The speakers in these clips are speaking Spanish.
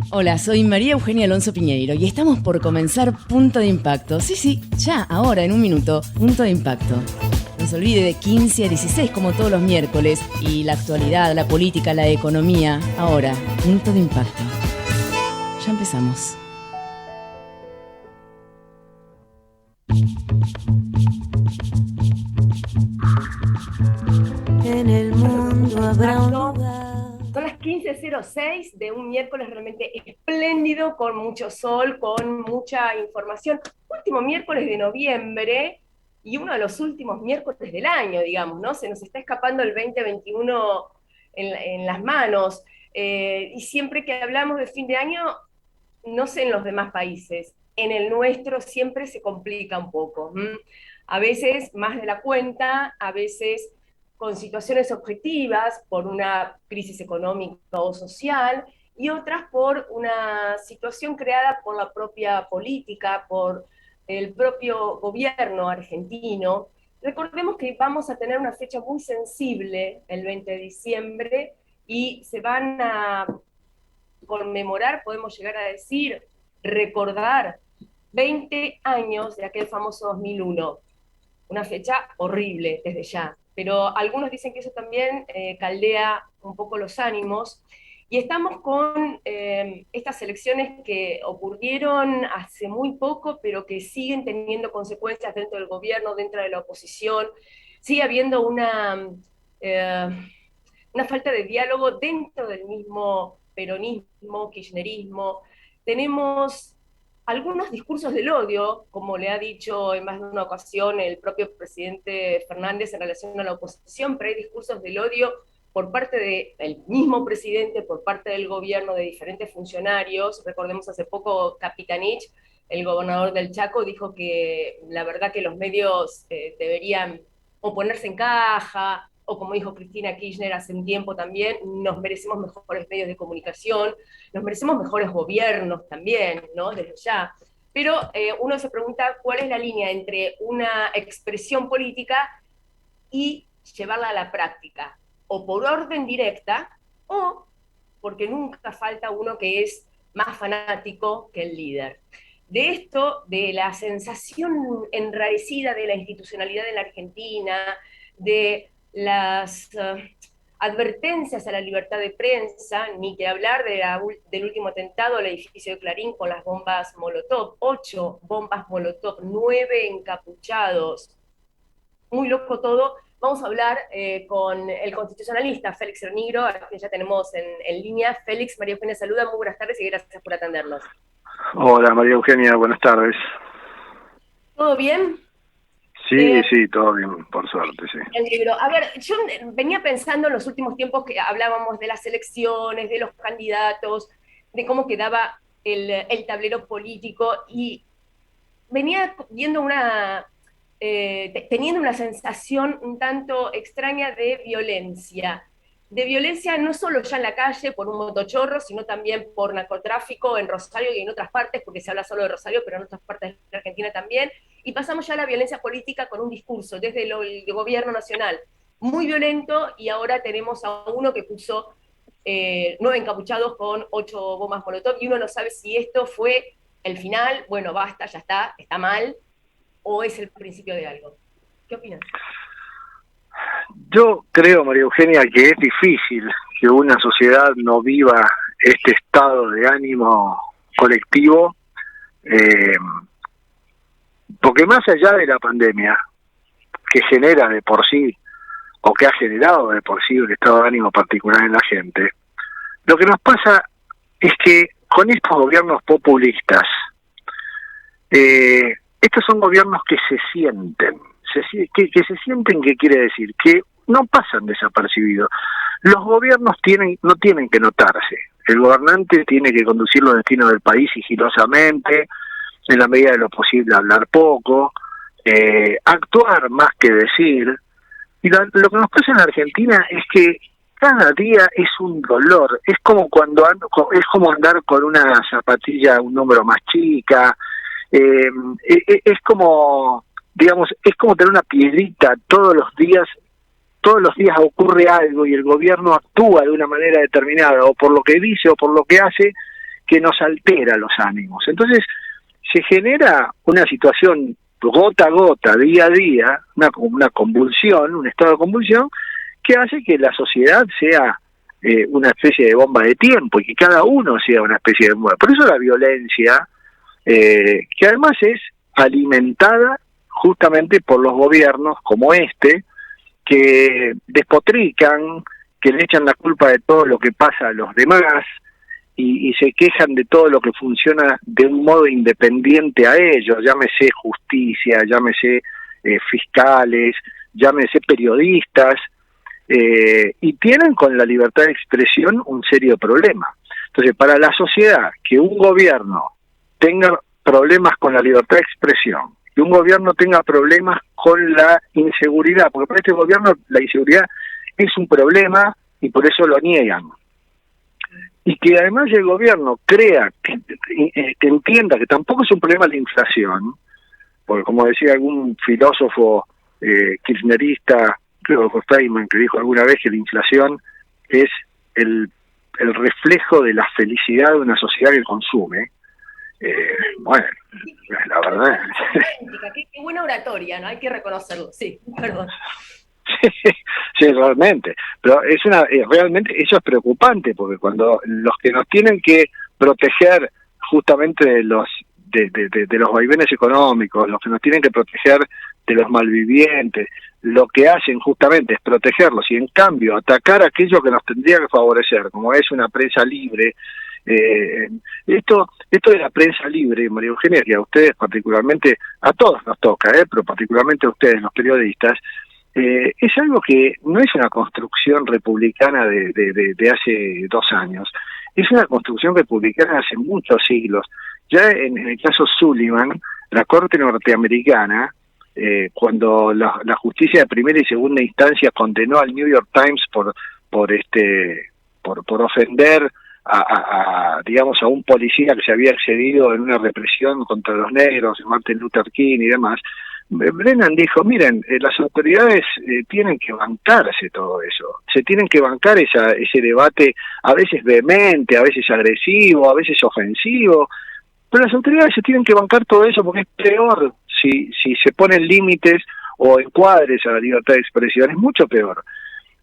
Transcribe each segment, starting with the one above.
Hola, soy María Eugenia Alonso Piñeiro y estamos por comenzar Punto de Impacto. Sí, ya, ahora, en un minuto, Punto de Impacto. No se olvide de 15 a 16 como todos los miércoles y la actualidad, la política, la economía. Ahora, Punto de Impacto. Ya empezamos. En el mundo habrá un lugar. Son las 15:06 de un miércoles realmente espléndido, con mucho sol, con mucha información. Último miércoles de noviembre y uno de los últimos miércoles del año, digamos, ¿no? Se nos está escapando el 2021 en las manos. Y siempre que hablamos de fin de año, no sé en los demás países, en el nuestro siempre se complica un poco. A veces más de la cuenta, a veces con situaciones objetivas, por una crisis económica o social, y otras por una situación creada por la propia política, por el propio gobierno argentino. Recordemos que vamos a tener una fecha muy sensible el 20 de diciembre y se van a conmemorar, podemos llegar a decir, recordar 20 años de aquel famoso 2001. Una fecha horrible desde ya, pero algunos dicen que eso también caldea un poco los ánimos. Y estamos con estas elecciones que ocurrieron hace muy poco, pero que siguen teniendo consecuencias dentro del gobierno, dentro de la oposición. Sigue habiendo eh, una falta de diálogo dentro del mismo peronismo, kirchnerismo. Tenemos algunos discursos del odio, como le ha dicho en más de una ocasión el propio presidente Fernández en relación a la oposición, pero hay discursos del odio por parte del mismo presidente, por parte del gobierno, de diferentes funcionarios. Recordemos hace poco Capitanich, el gobernador del Chaco, dijo que la verdad que los medios deberían o ponerse en caja, o como dijo Cristina Kirchner hace un tiempo también, nos merecemos mejores medios de comunicación, nos merecemos mejores gobiernos también, ¿no? Desde ya. Pero uno se pregunta cuál es la línea entre una expresión política y llevarla a la práctica, o por orden directa, o porque nunca falta uno que es más fanático que el líder. De esto, de la sensación enrarecida de la institucionalidad en la Argentina, de las advertencias a la libertad de prensa, ni que hablar del último atentado al edificio de Clarín con las bombas Molotov, 8 bombas Molotov, 9 encapuchados, muy loco todo. Vamos a hablar con el constitucionalista Félix Renigro, a quien ya tenemos en línea. Félix, María Eugenia saluda, muy buenas tardes y gracias por atendernos. Hola María Eugenia, buenas tardes. ¿Todo bien? Sí, todo bien, por suerte, sí. El libro. A ver, yo venía pensando en los últimos tiempos que hablábamos de las elecciones, de los candidatos, de cómo quedaba el tablero político, y venía viendo teniendo una sensación un tanto extraña de violencia no solo ya en la calle por un motochorro, sino también por narcotráfico en Rosario y en otras partes, porque se habla solo de Rosario, pero en otras partes de Argentina también, y pasamos ya a la violencia política con un discurso desde el gobierno nacional muy violento, y ahora tenemos a uno que puso 9 encapuchados con 8 bombas molotov, y uno no sabe si esto fue el final, bueno, basta, ya está mal, o es el principio de algo. ¿Qué opinas? Yo creo, María Eugenia, que es difícil que una sociedad no viva este estado de ánimo colectivo, porque más allá de la pandemia, que genera de por sí, o que ha generado de por sí un estado de ánimo particular en la gente, lo que nos pasa es que con estos gobiernos populistas, estos son gobiernos que se sienten, que se sienten, ¿qué quiere decir? Que no pasan desapercibidos. Los gobiernos no tienen que notarse. El gobernante tiene que conducir los destinos del país sigilosamente, en la medida de lo posible hablar poco, actuar más que decir. Y lo que nos pasa en Argentina es que cada día es un dolor. Es como es como andar con una zapatilla un número más chica. Es como, digamos, es como tener una piedrita todos los días ocurre algo y el gobierno actúa de una manera determinada, o por lo que dice o por lo que hace, que nos altera los ánimos. Entonces se genera una situación gota a gota, día a día, una convulsión, un estado de convulsión, que hace que la sociedad sea una especie de bomba de tiempo y que cada uno sea una especie de bomba. Por eso la violencia, que además es alimentada justamente por los gobiernos como este, que despotrican, que le echan la culpa de todo lo que pasa a los demás y se quejan de todo lo que funciona de un modo independiente a ellos, llámese justicia, llámese fiscales, llámese periodistas, y tienen con la libertad de expresión un serio problema. Entonces, para la sociedad, que un gobierno tenga problemas con la libertad de expresión, que un gobierno tenga problemas con la inseguridad, porque para este gobierno la inseguridad es un problema y por eso lo niegan. Y que además el gobierno crea, que entienda que tampoco es un problema la inflación, porque como decía algún filósofo kirchnerista, creo que fue Feynman, que dijo alguna vez que la inflación es el reflejo de la felicidad de una sociedad que consume. Bueno, la verdad. Qué buena oratoria, ¿no? Hay que reconocerlo, sí, perdón. Sí, realmente, pero realmente eso es preocupante, porque cuando los que nos tienen que proteger justamente de los vaivenes económicos, los que nos tienen que proteger de los malvivientes, lo que hacen justamente es protegerlos y en cambio atacar a aquello que nos tendría que favorecer, como es una prensa libre. Esto de la prensa libre, María Eugenia, que a ustedes particularmente, a todos nos toca, pero particularmente a ustedes, los periodistas, es algo que no es una construcción republicana de hace 2 años, es una construcción republicana de hace muchos siglos. Ya en el caso Sullivan, la Corte norteamericana, cuando la justicia de primera y segunda instancia condenó al New York Times por ofender digamos a un policía que se había excedido en una represión contra los negros, Martin Luther King y demás, Brennan dijo, miren, las autoridades tienen que bancarse todo eso, se tienen que bancar ese debate a veces vehemente, a veces agresivo, a veces ofensivo, pero las autoridades se tienen que bancar todo eso porque es peor si se ponen límites o encuadres a la libertad de expresión, es mucho peor.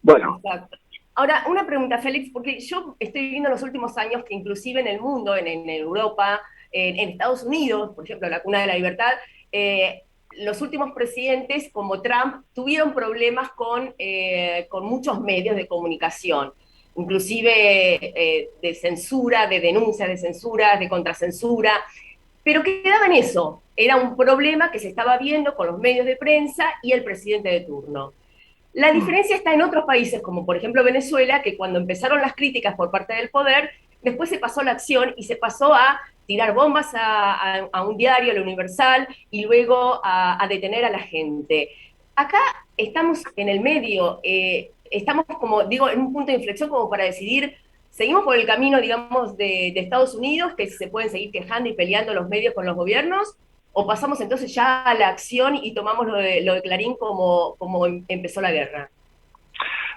Bueno. Exacto. Ahora, una pregunta, Félix, porque yo estoy viendo en los últimos años que inclusive en el mundo, en Europa, en Estados Unidos, por ejemplo, la cuna de la libertad, los últimos presidentes, como Trump, tuvieron problemas con muchos medios de comunicación, inclusive de censura, de denuncias de censura, de contracensura, pero quedaba en eso. Era un problema que se estaba viendo con los medios de prensa y el presidente de turno. La diferencia está en otros países, como por ejemplo Venezuela, que cuando empezaron las críticas por parte del poder, después se pasó a la acción y se pasó a tirar bombas a un diario, El Universal, y luego a detener a la gente. Acá estamos en el medio, estamos como, digo, en un punto de inflexión como para decidir, seguimos por el camino, digamos, de Estados Unidos, que se pueden seguir quejando y peleando los medios con los gobiernos, o pasamos entonces ya a la acción y tomamos lo de Clarín como empezó la guerra.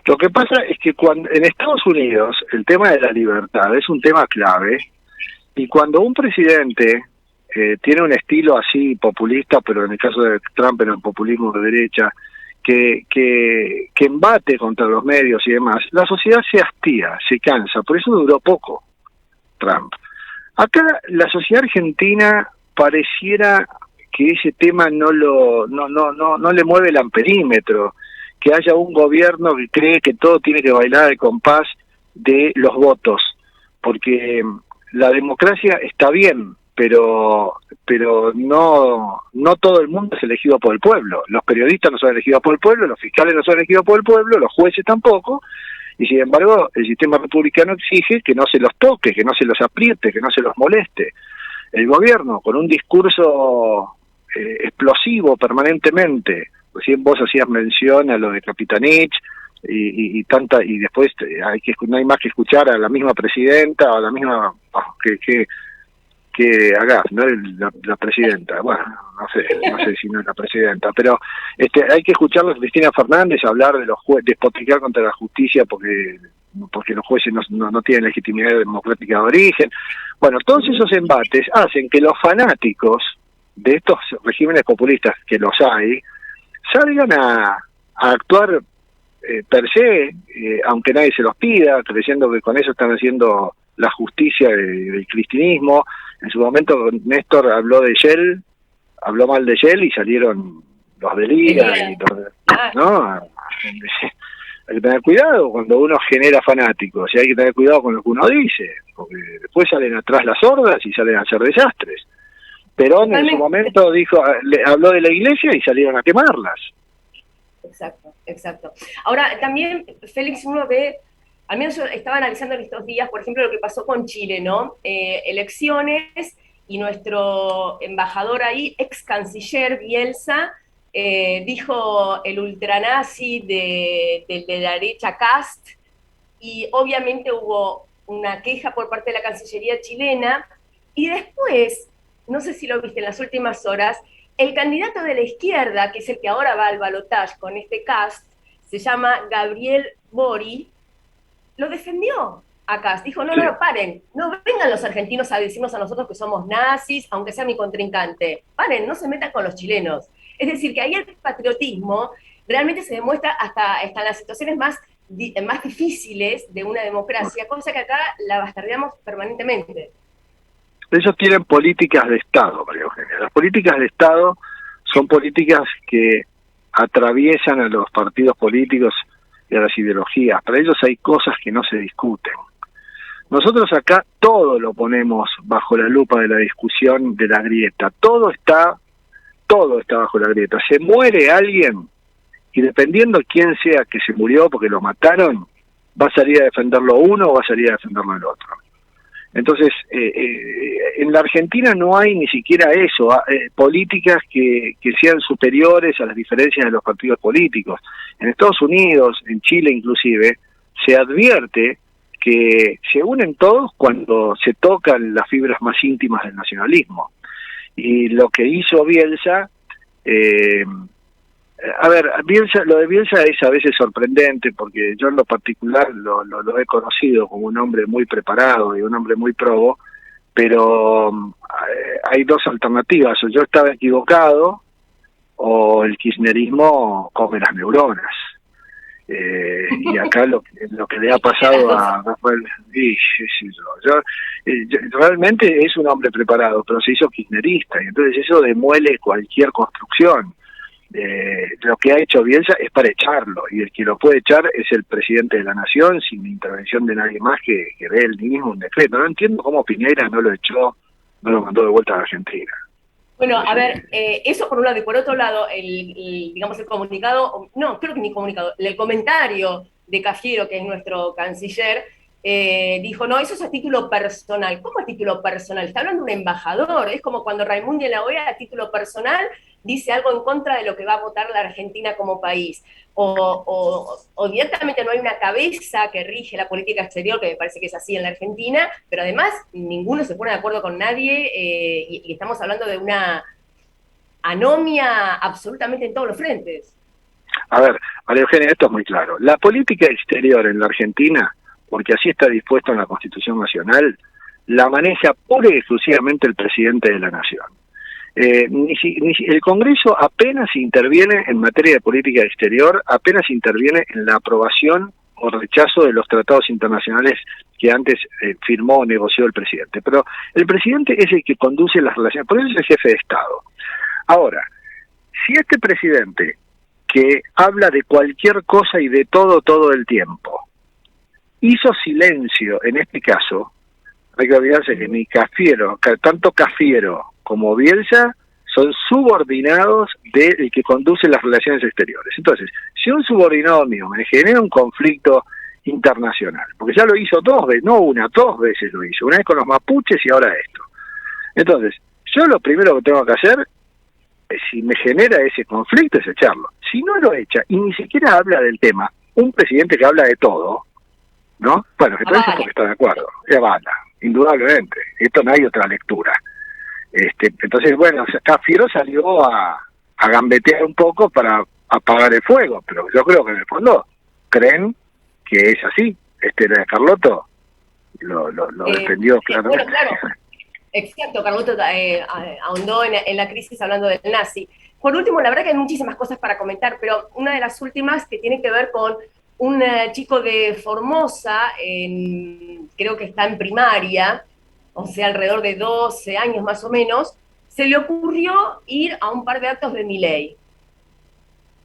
Lo que pasa es que en Estados Unidos el tema de la libertad es un tema clave, y cuando un presidente tiene un estilo así populista, pero en el caso de Trump era un populismo de derecha, que embate contra los medios y demás, la sociedad se hastía, se cansa, por eso duró poco Trump. Acá la sociedad argentina pareciera que ese tema no le mueve el amperímetro, que haya un gobierno que cree que todo tiene que bailar al compás de los votos, porque la democracia está bien, pero no todo el mundo es elegido por el pueblo. Los periodistas no son elegidos por el pueblo, los fiscales no son elegidos por el pueblo, los jueces tampoco, y sin embargo el sistema republicano exige que no se los toque, que no se los apriete, que no se los moleste. El gobierno, con un discurso explosivo permanentemente, recién vos hacías mención a lo de Capitanich, y después no hay más que escuchar a la misma presidenta, o a la misma que Agaz, ¿no? La presidenta, bueno, no sé si no es la presidenta, pero hay que escuchar a Cristina Fernández hablar de los despotricar contra la justicia porque porque los jueces no tienen legitimidad democrática de origen. Bueno, todos esos embates hacen que los fanáticos de estos regímenes populistas, que los hay, salgan a actuar per se, aunque nadie se los pida, creyendo que con eso están haciendo la justicia del cristianismo. En su momento Néstor habló mal de Shell y salieron los de Liga y ¿no? Hay que tener cuidado cuando uno genera fanáticos, y hay que tener cuidado con lo que uno dice, porque después salen atrás las hordas y salen a hacer desastres. Perón en su momento habló de la iglesia y salieron a quemarlas. Exacto. Ahora, también, Félix, uno ve, al menos yo estaba analizando en estos días, por ejemplo, lo que pasó con Chile, ¿no? Elecciones, y nuestro embajador ahí, ex canciller Bielsa, dijo el ultranazi de la derecha Cast, y obviamente hubo una queja por parte de la Cancillería chilena, y después, no sé si lo viste en las últimas horas, el candidato de la izquierda, que es el que ahora va al balotaje con este Cast, se llama Gabriel Bori, lo defendió a Cast. Dijo, no, paren, no vengan los argentinos a decirnos a nosotros que somos nazis, aunque sea mi contrincante. Paren, no se metan con los chilenos. Es decir, que ahí el patriotismo realmente se demuestra hasta en las situaciones más difíciles de una democracia, cosa que acá la bastardeamos permanentemente. Ellos tienen políticas de Estado, María Eugenia. Las políticas de Estado son políticas que atraviesan a los partidos políticos y a las ideologías. Para ellos hay cosas que no se discuten. Nosotros acá todo lo ponemos bajo la lupa de la discusión de la grieta. Todo está bajo la grieta. Se muere alguien y dependiendo quién sea que se murió porque lo mataron, va a salir a defenderlo uno o va a salir a defenderlo el otro. Entonces, en la Argentina no hay ni siquiera eso, políticas que sean superiores a las diferencias de los partidos políticos. En Estados Unidos, en Chile inclusive, se advierte que se unen todos cuando se tocan las fibras más íntimas del nacionalismo. Y lo que hizo Bielsa, lo de Bielsa es a veces sorprendente, porque yo en lo particular lo he conocido como un hombre muy preparado y un hombre muy probo, pero hay dos alternativas: o yo estaba equivocado o el kirchnerismo come las neuronas. Y acá lo que le ha pasado a Rafael, realmente es un hombre preparado, pero se hizo kirchnerista, y entonces eso demuele cualquier construcción. Lo que ha hecho Bielsa es para echarlo, y el que lo puede echar es el presidente de la nación, sin intervención de nadie más que de él mismo un decreto. No entiendo cómo Piñera no lo echó, no lo mandó de vuelta a Argentina. Bueno, a ver, eso por un lado, y por otro lado, el comunicado, no, creo que ni comunicado, el comentario de Cafiero, que es nuestro canciller, dijo, no, eso es a título personal. ¿Cómo a título personal? Está hablando un embajador. Es como cuando Raimundo en la OEA a título personal dice algo en contra de lo que va a votar la Argentina como país. O directamente no hay una cabeza que rige la política exterior, que me parece que es así en la Argentina, pero además ninguno se pone de acuerdo con nadie, y estamos hablando de una anomia absolutamente en todos los frentes. A ver, María Eugenia, esto es muy claro. La política exterior en la Argentina, porque así está dispuesto en la Constitución Nacional, la maneja pura y exclusivamente el presidente de la Nación. El Congreso apenas interviene en materia de política exterior, apenas interviene en la aprobación o rechazo de los tratados internacionales que antes firmó o negoció el presidente. Pero el presidente es el que conduce las relaciones, por eso es el jefe de Estado. Ahora, si este presidente, que habla de cualquier cosa y de todo el tiempo, hizo silencio en este caso, hay que olvidarse que ni Cafiero, tanto Cafiero como Bielsa son subordinados del que conduce las relaciones exteriores. Entonces, si un subordinado mío me genera un conflicto internacional, porque ya lo hizo dos veces, no una, dos veces lo hizo, una vez con los mapuches y ahora esto. Entonces, yo lo primero que tengo que hacer, si me genera ese conflicto, es echarlo. Si no lo echa y ni siquiera habla del tema, un presidente que habla de todo, ¿no? Bueno, entonces es porque está de acuerdo, es bala, indudablemente. Esto no hay otra lectura. Entonces, bueno, Cafiero salió a gambetear un poco para apagar el fuego, pero yo creo que en el fondo creen que es así. Era Carlotto, lo defendió claramente. Bueno, claro, exacto, Carlotto ahondó en la crisis hablando del nazi. Por último, la verdad que hay muchísimas cosas para comentar, pero una de las últimas que tiene que ver con un chico de Formosa, creo que está en primaria, o sea, alrededor de 12 años más o menos, se le ocurrió ir a un par de actos de Milei.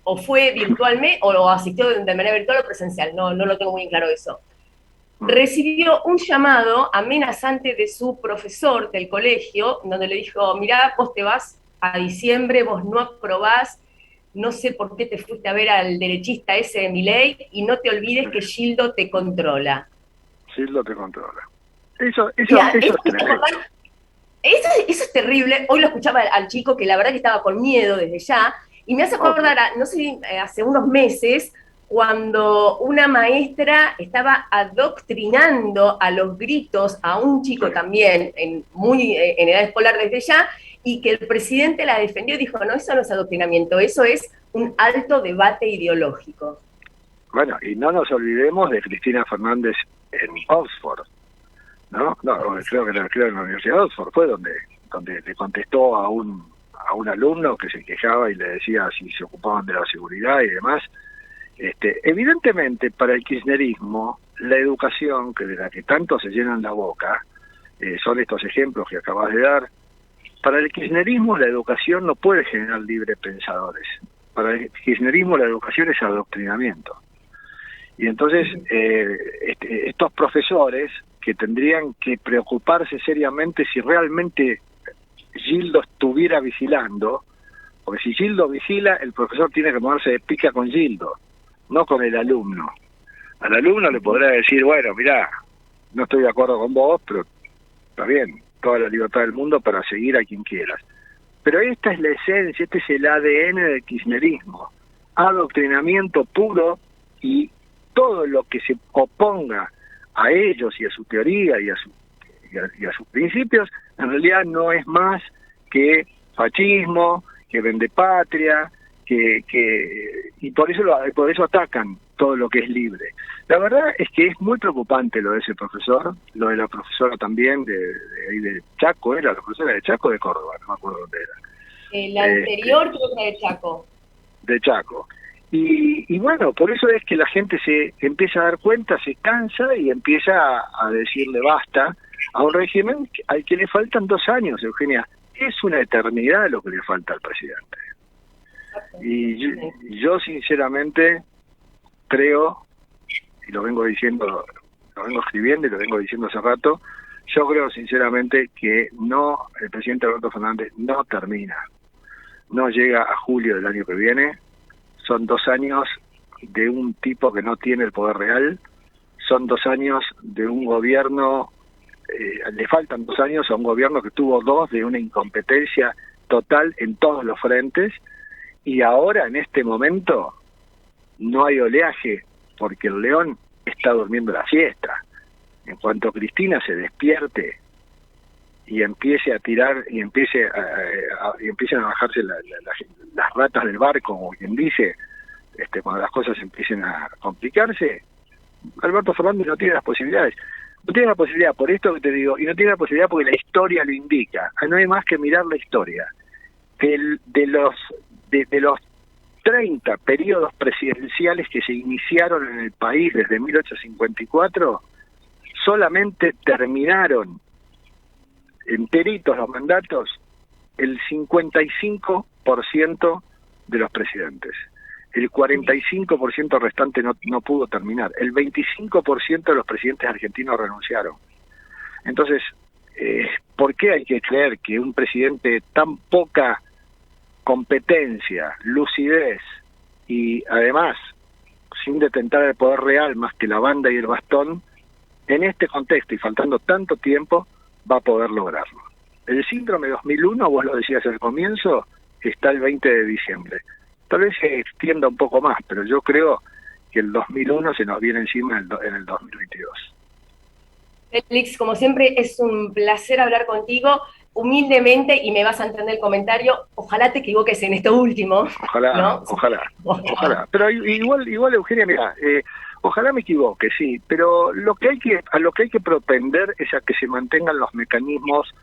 O fue virtualmente, o asistió de manera virtual o presencial, no lo tengo muy en claro eso. Recibió un llamado amenazante de su profesor del colegio, donde le dijo, mirá, vos te vas a diciembre, vos no aprobás, no sé por qué te fuiste a ver al derechista ese de Milei, y no te olvides que Gildo te controla. Gildo te controla. Eso es terrible. Eso es terrible. Hoy lo escuchaba al chico que la verdad que estaba con miedo desde ya, y me hace acordar, no sé, hace unos meses, cuando una maestra estaba adoctrinando a los gritos a un chico también en edad escolar desde ya, y que el presidente la defendió y dijo, no, eso no es adoctrinamiento, eso es un alto debate ideológico. Bueno, y no nos olvidemos de Cristina Fernández en Oxford, ¿no? Creo que en la Universidad de Oxford fue donde le contestó a un alumno que se quejaba y le decía si se ocupaban de la seguridad y demás. Evidentemente, para el kirchnerismo, la educación, que de la que tanto se llenan la boca, son estos ejemplos que acabas de dar. Para el kirchnerismo, la educación no puede generar libre pensadores. Para el kirchnerismo, la educación es adoctrinamiento. Y entonces, estos profesores que tendrían que preocuparse seriamente si realmente Gildo estuviera vigilando, porque si Gildo vigila, el profesor tiene que ponerse de pica con Gildo, no con el alumno. Al alumno le podrá decir, bueno, mirá, no estoy de acuerdo con vos, pero está bien, toda la libertad del mundo para seguir a quien quieras. Pero esta es la esencia, este es el ADN del kirchnerismo, adoctrinamiento puro, y todo lo que se oponga a ellos y a su teoría y a sus principios, en realidad no es más que fascismo, que vendepatria, y por eso atacan todo lo que es libre. La verdad es que es muy preocupante lo de ese profesor, lo de la profesora también de Chaco, era la profesora de Chaco, de Córdoba, no me acuerdo dónde era. La anterior creo que era de Chaco. De Chaco. Y bueno, por eso es que la gente se empieza a dar cuenta, se cansa y empieza a decirle basta a un régimen al que le faltan 2 años, Eugenia. Es una eternidad lo que le falta al presidente. Y yo sinceramente creo, y lo vengo diciendo, lo vengo escribiendo y lo vengo diciendo hace rato, yo creo sinceramente que el presidente Alberto Fernández no termina, no llega a julio del año que viene. Son 2 años de un tipo que no tiene el poder real, son 2 años de un gobierno, le faltan 2 años a un gobierno que tuvo 2 de una incompetencia total en todos los frentes. Y ahora, en este momento, no hay oleaje porque el león está durmiendo la siesta. En cuanto Cristina se despierte y empiece a tirar y empiecen a bajarse las ratas del barco, como quien dice, cuando las cosas empiecen a complicarse, Alberto Fernández no tiene las posibilidades. No tiene la posibilidad, por esto que te digo, y no tiene la posibilidad porque la historia lo indica. No hay más que mirar la historia. De los 30 periodos presidenciales que se iniciaron en el país desde 1854, solamente terminaron enteritos los mandatos el 55% de los presidentes. El 45% restante no pudo terminar. El 25% de los presidentes argentinos renunciaron. Entonces, ¿por qué hay que creer que un presidente tan poca competencia, lucidez y además sin detentar el poder real más que la banda y el bastón, en este contexto y faltando tanto tiempo, va a poder lograrlo? El síndrome 2001, vos lo decías al comienzo, está el 20 de diciembre. Tal vez se extienda un poco más, pero yo creo que el 2001 se nos viene encima en el 2022. Félix, como siempre, es un placer hablar contigo. Humildemente, y me vas a entender el comentario, ojalá te equivoques en esto último. Ojalá, ¿no? Ojalá. Pero igual Eugenia, mira, Ojalá me equivoque, sí, pero a lo que hay que propender es a que se mantengan los mecanismos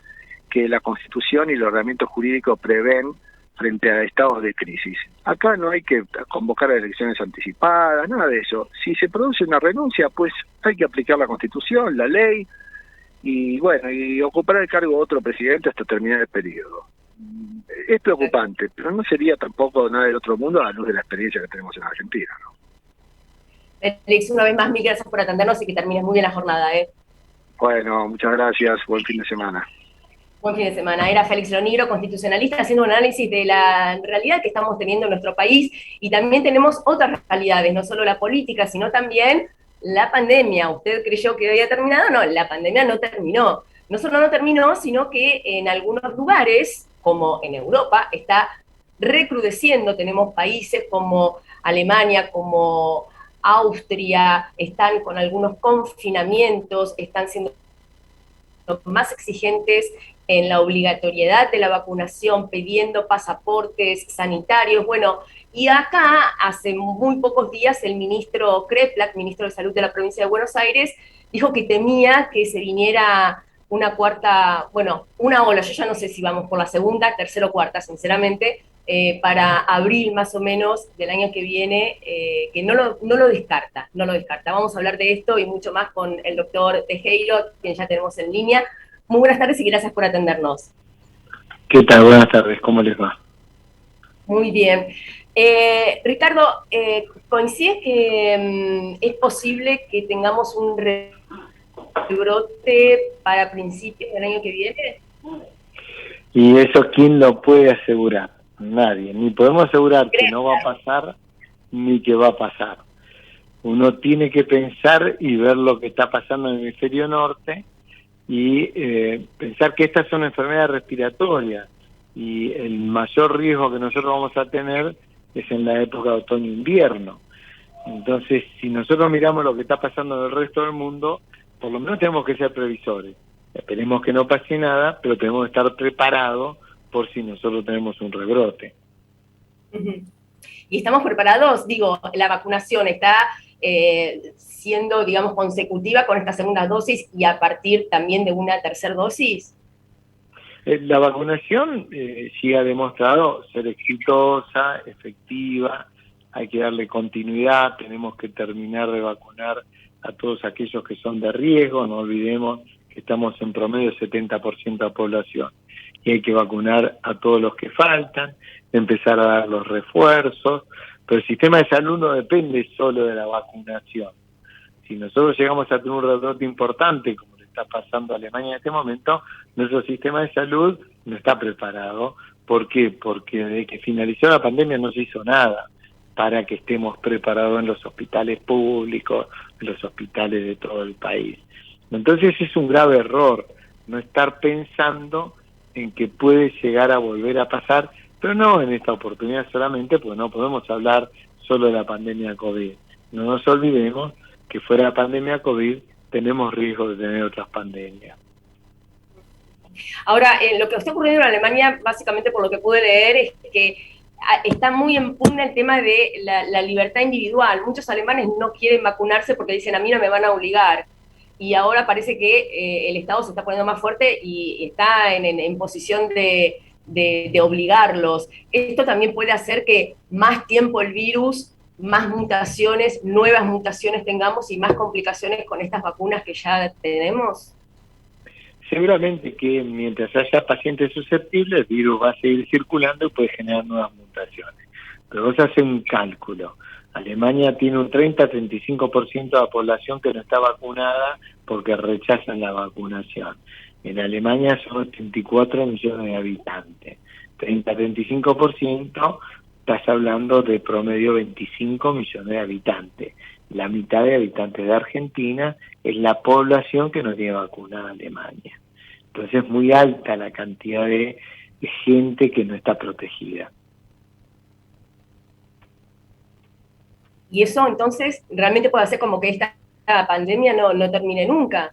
que la Constitución y el ordenamiento jurídico prevén frente a estados de crisis. Acá no hay que convocar a elecciones anticipadas, nada de eso. Si se produce una renuncia, pues hay que aplicar la Constitución, la ley, y bueno, y ocupar el cargo de otro presidente hasta terminar el periodo. Es preocupante, pero no sería tampoco nada del otro mundo a la luz de la experiencia que tenemos en Argentina, ¿no? Félix, una vez más, mil gracias por atendernos y que termines muy bien la jornada. Bueno, muchas gracias, buen fin de semana. Buen fin de semana. Era Félix Lonigro, constitucionalista, haciendo un análisis de la realidad que estamos teniendo en nuestro país, y también tenemos otras realidades, no solo la política, sino también la pandemia. ¿Usted creyó que había terminado? No, la pandemia no terminó. No solo no terminó, sino que en algunos lugares, como en Europa, está recrudeciendo. Tenemos países como Alemania, como Austria, están con algunos confinamientos, están siendo más exigentes en la obligatoriedad de la vacunación, pidiendo pasaportes sanitarios. Bueno, y acá hace muy pocos días el ministro Kreplak, ministro de Salud de la provincia de Buenos Aires, dijo que temía que se viniera una cuarta, bueno, una ola. Yo ya no sé si vamos por la segunda, tercera o cuarta, sinceramente, para abril más o menos del año que viene, que no lo descarta. Vamos a hablar de esto y mucho más con el doctor Tejero, quien ya tenemos en línea. Muy buenas tardes y gracias por atendernos. ¿Qué tal? Buenas tardes, ¿cómo les va? Muy bien. Ricardo, ¿coincides que es posible que tengamos un rebrote para principios del año que viene? Y eso, ¿quién lo puede asegurar? Nadie. Ni podemos asegurar que no va a pasar, ni que va a pasar. Uno tiene que pensar y ver lo que está pasando en el hemisferio norte y pensar que estas son enfermedades respiratorias y el mayor riesgo que nosotros vamos a tener es en la época de otoño-invierno. Entonces, si nosotros miramos lo que está pasando en el resto del mundo, por lo menos tenemos que ser previsores. Esperemos que no pase nada, pero tenemos que estar preparados por si nosotros tenemos un rebrote. ¿Y estamos preparados? Digo, la vacunación está siendo, digamos, consecutiva con esta segunda dosis y a partir también de una tercera dosis. La vacunación sí ha demostrado ser exitosa, efectiva, hay que darle continuidad, tenemos que terminar de vacunar a todos aquellos que son de riesgo, no olvidemos que estamos en promedio 70% de población, y hay que vacunar a todos los que faltan, empezar a dar los refuerzos, pero el sistema de salud no depende solo de la vacunación. Si nosotros llegamos a tener un rebrote importante, como le está pasando a Alemania en este momento, nuestro sistema de salud no está preparado. ¿Por qué? Porque desde que finalizó la pandemia no se hizo nada para que estemos preparados en los hospitales públicos, en los hospitales de todo el país. Entonces es un grave error no estar pensando en que puede llegar a volver a pasar, pero no en esta oportunidad solamente, porque no podemos hablar solo de la pandemia COVID. No nos olvidemos que fuera la pandemia COVID tenemos riesgo de tener otras pandemias. Ahora, lo que está ocurriendo en Alemania, básicamente por lo que pude leer, es que está muy en pugna el tema de la libertad individual. Muchos alemanes no quieren vacunarse porque dicen, a mí no me van a obligar. Y ahora parece que el Estado se está poniendo más fuerte y está en posición de obligarlos. Esto también puede hacer que más tiempo el virus, más mutaciones, nuevas mutaciones tengamos y más complicaciones con estas vacunas que ya tenemos. Seguramente que mientras haya pacientes susceptibles, el virus va a seguir circulando y puede generar nuevas mutaciones. Pero vos haces un cálculo. Alemania tiene un 30-35% de la población que no está vacunada porque rechazan la vacunación. En Alemania son 84 millones de habitantes. 30-35%, estás hablando de promedio 25 millones de habitantes. La mitad de habitantes de Argentina es la población que no tiene vacunada Alemania. Entonces es muy alta la cantidad de gente que no está protegida. Y eso entonces realmente puede hacer como que esta pandemia no termine nunca.